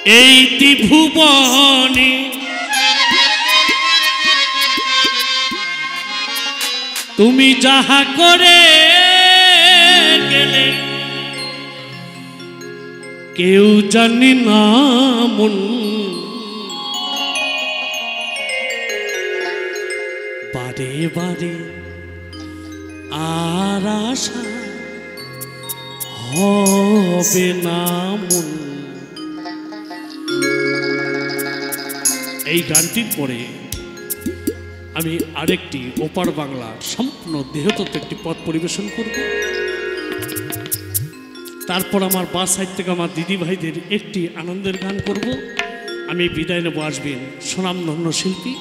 এই ত্রিভুবনে তুমি যাহা করে গেলে কেউ জানি না মন বারে বারে আর আশা হবে না মন। এই গানটির পরে আমি আরেকটি ওপার বাংলা সম্পূর্ণ দেহতত্ত্ব একটি পদ পরিবেশন করব। তারপর আমার বা সাইড থেকে আমার দিদি ভাইদের একটি আনন্দের গান করব। আমি বিদায় নেব, আসবেন স্বনামধন্য শিল্পী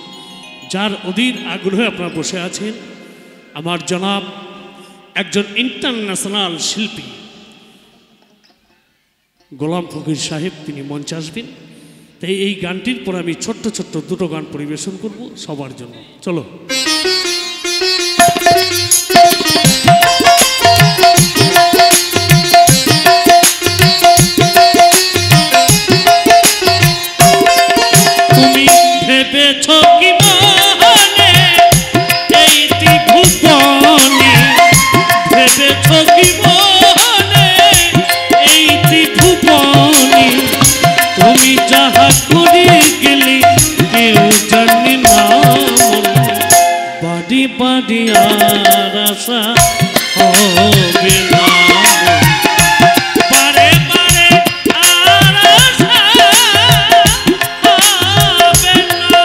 যার অধীর আগ্রহে আপনারা বসে আছেন, আমার জনাব একজন ইন্টারন্যাশনাল শিল্পী গোলাম ফকির সাহেব, তিনি মঞ্চে আসবেন। তাই এই গানটির পর আমি ছোট্ট ছোট্ট দুটো গান পরিবেশন করব সবার জন্য। চলো। তুমি ভেবেছ কি মনে এই ত্রিভুবনে, ভেবেছ কি মনে এই ত্রিভুবনে তুমি যাহা করে গেলে কেউ জানি না বাড়ি বাড়ি আর আশা হবে না বারে বারে আর আশা হবে না।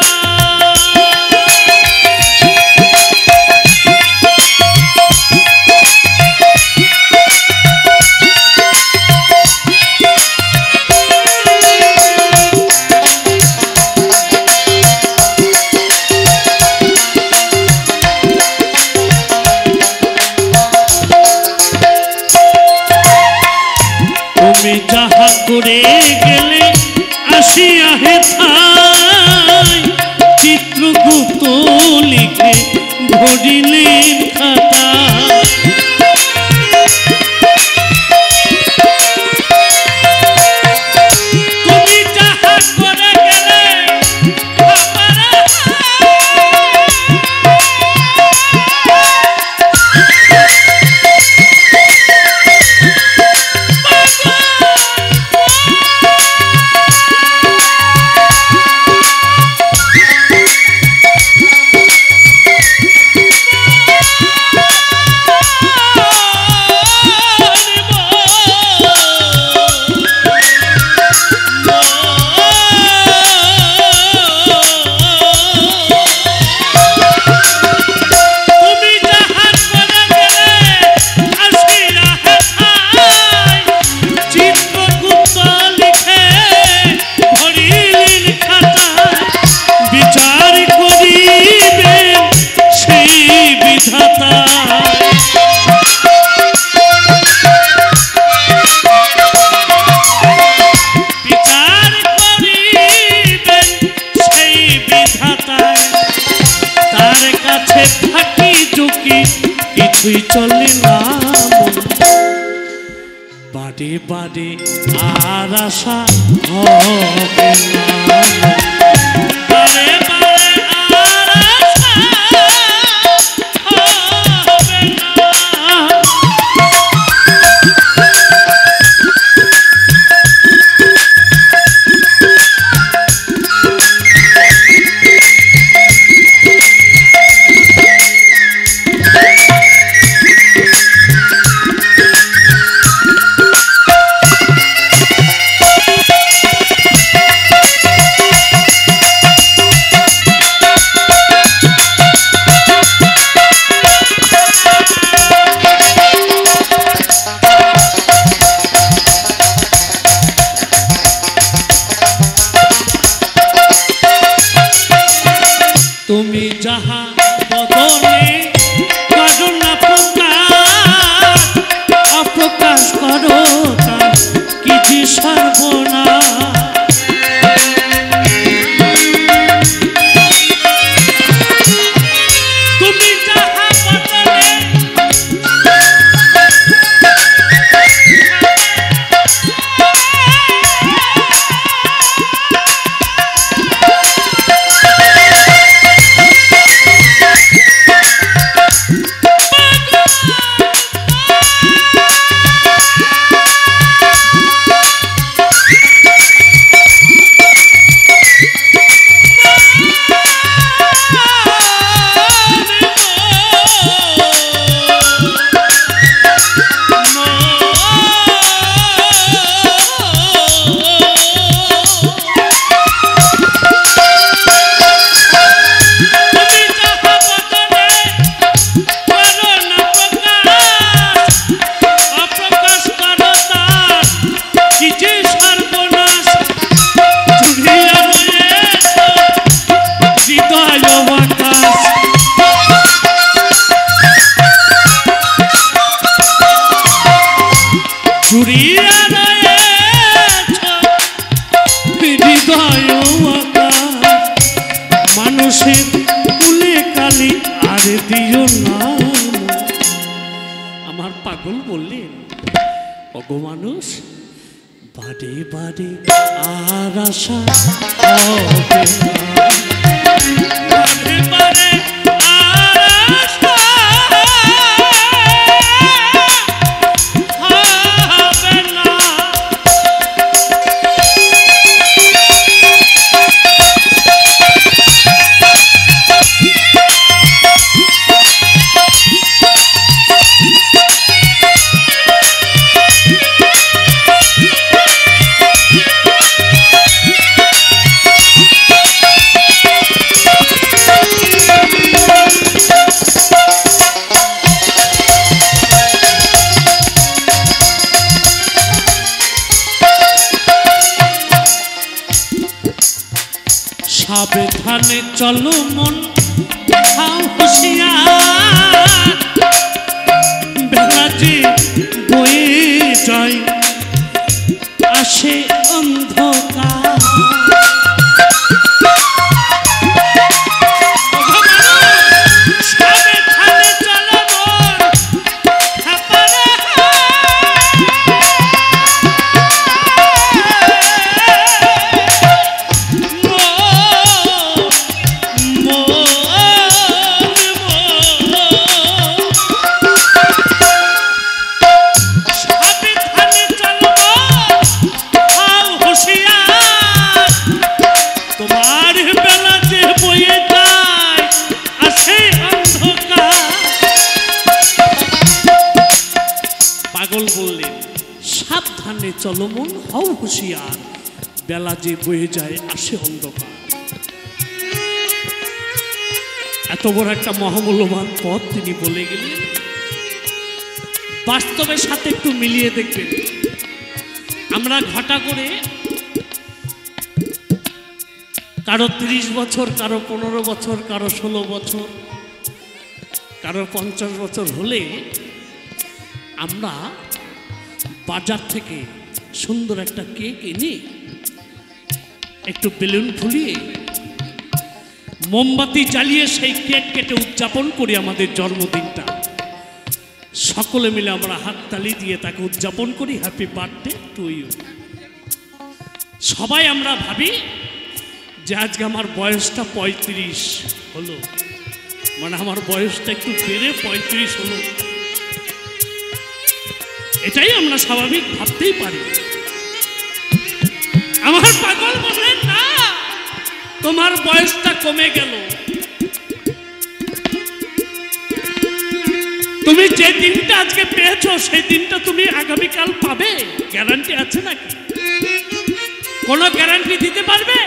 তুমি যাহা করে গেলে আসিয়া হেথায় চিত্রগুপ্ত লিখে ভরিলেন খাতা। তুমি যাহা করে গেলে কিছুই চলে না বাড়ি বাড়ি আর আশা হবে না বারে বারে আর আশা হবে না। পাগল বললেন, অগো মানুষ, বাড়ে বাড়ে আর আশা হবে না, বাড়ে বাড়ে আর আশা হবে না। সাবধানে চলো মন, হাও হুঁশিয়ার, বেলা যে বয়ে যায় আসে অন্ধকার। সাবধানে চলো মন, পাগল বললেন, সাবধানে চলো মন, হও হুঁশিয়ার, বেলা যে বয়ে যায় আসে অন্ধকার। এত বড় একটা মহামূল্যবান পথ তিনি বলে গেলেন, বাস্তবের সাথে একটু মিলিয়ে দেখবেন। আমরা ঘটা করে কারো 30 বছর, কারো 15 বছর, কারো 16 বছর, কারো 50 বছর হলে আমরা বাজার থেকে সুন্দর একটা কেক এনে একটু বেলুন ফুলিয়ে মোমবাতি জ্বালিয়ে সেই কেক কেটে উদযাপন করি আমাদের জন্মদিনটা। সকলে মিলে আমরা হাততালি দিয়ে তাকে উদযাপন করি, হ্যাপি বার্থডে টু ইউ। সবাই আমরা ভাবি যে আজকে আমার বয়সটা 35 হলো, মানে আমার বয়সটা একটু বেড়ে 35 হলো। এটাই আমরা স্বাভাবিক ভাবতেই পারি। আমার পাগল বললেন, না, তোমার বয়সটা কমে গেল। তুমি যে দিনটা আজকে পেয়েছো সেই দিনটা তুমি আগামীকাল পাবে, গ্যারান্টি আছে নাকি? কোনো গ্যারান্টি দিতে পারবে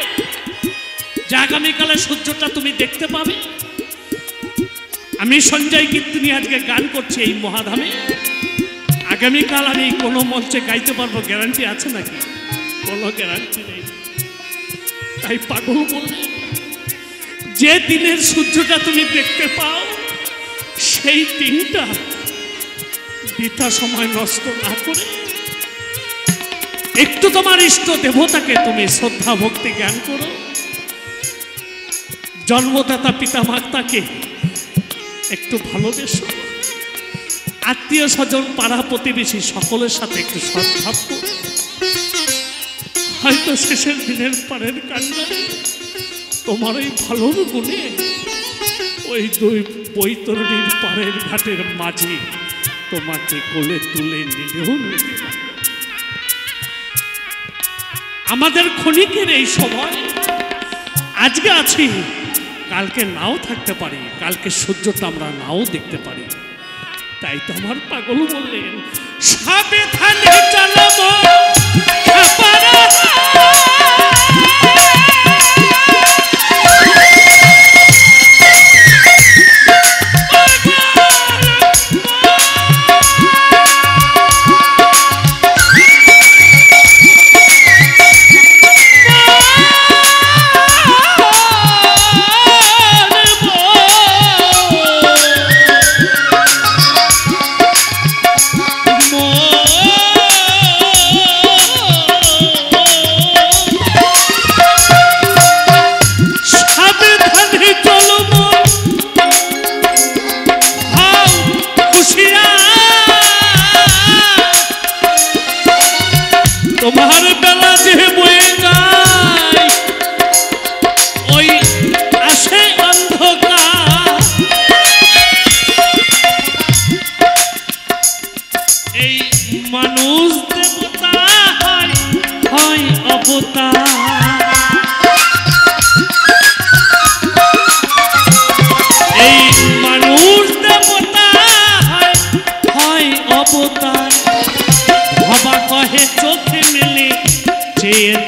যে আগামীকালে সূর্যটা তুমি দেখতে পাবে? আমি সঞ্জয় কীর্তনী আজকে গান করছি এই মহাধামে, আগামীকাল আমি কোনো মঞ্চে গাইতে পারবো, গ্যারান্টি আছে নাকি? কোনো গ্যারান্টি নেই। তাই পাগল বললেন, যে দিনের সূর্যটা তুমি দেখতে পাও সেই দিনটা বৃথা সময় নষ্ট না করে একটু তোমার ইষ্ট দেবতাকে তুমি শ্রদ্ধা ভক্তি জ্ঞান করো, জন্মদাতা পিতা মাতাকে একটু ভালোবেসো, আত্মীয় স্বজন পাড়া প্রতিবেশী সকলের সাথে একটু সদ্ভাব্য। হয়তো শেষের দিনের পারের কান্নায় তোমার ওই ভালোর গুণে ওই দুই বৈতরণীর পাড়ের ঘাটের মাঝে তোমাকে কোলে তুলে নিলেও নিতে পারে। আমাদের ক্ষণিকের এই সময় আজকে আছি, কালকে নাও থাকতে পারি, কালকে সূর্যটা আমরা নাও দেখতে পারি। তাই তো আমার পাগল বললেন, সাবধানে চালাবো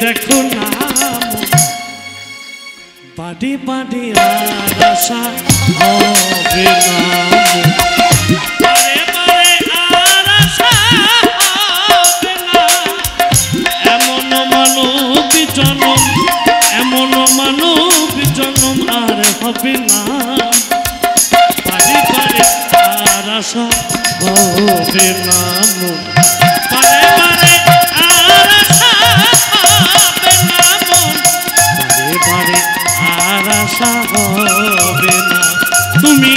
দেখো না বাড়ি বাড়ি আর আশা হবে না বারে বারে আর আশা হবে না এমন মানব জনম এমন মানব জনম আর হবে না বারে বারে আর আশা হবে না বারে বারে আর আশা হবে না বারে বারে আর আশা হবে না তুমি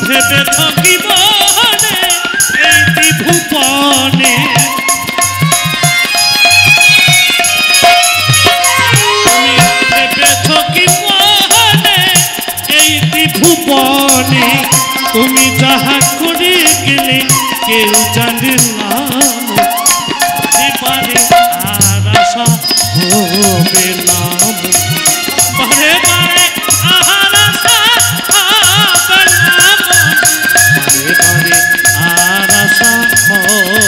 ভেবে থাকিব এই ত্রিভুবনে তুমি ভেবে থাকিব এই ত্রিভুবনে তুমি যাহা করে গেলে কেউ জানে না বারে আর আশা হবে না বারে বারে আর আশা হবে না বারে বারে আর আশা হবে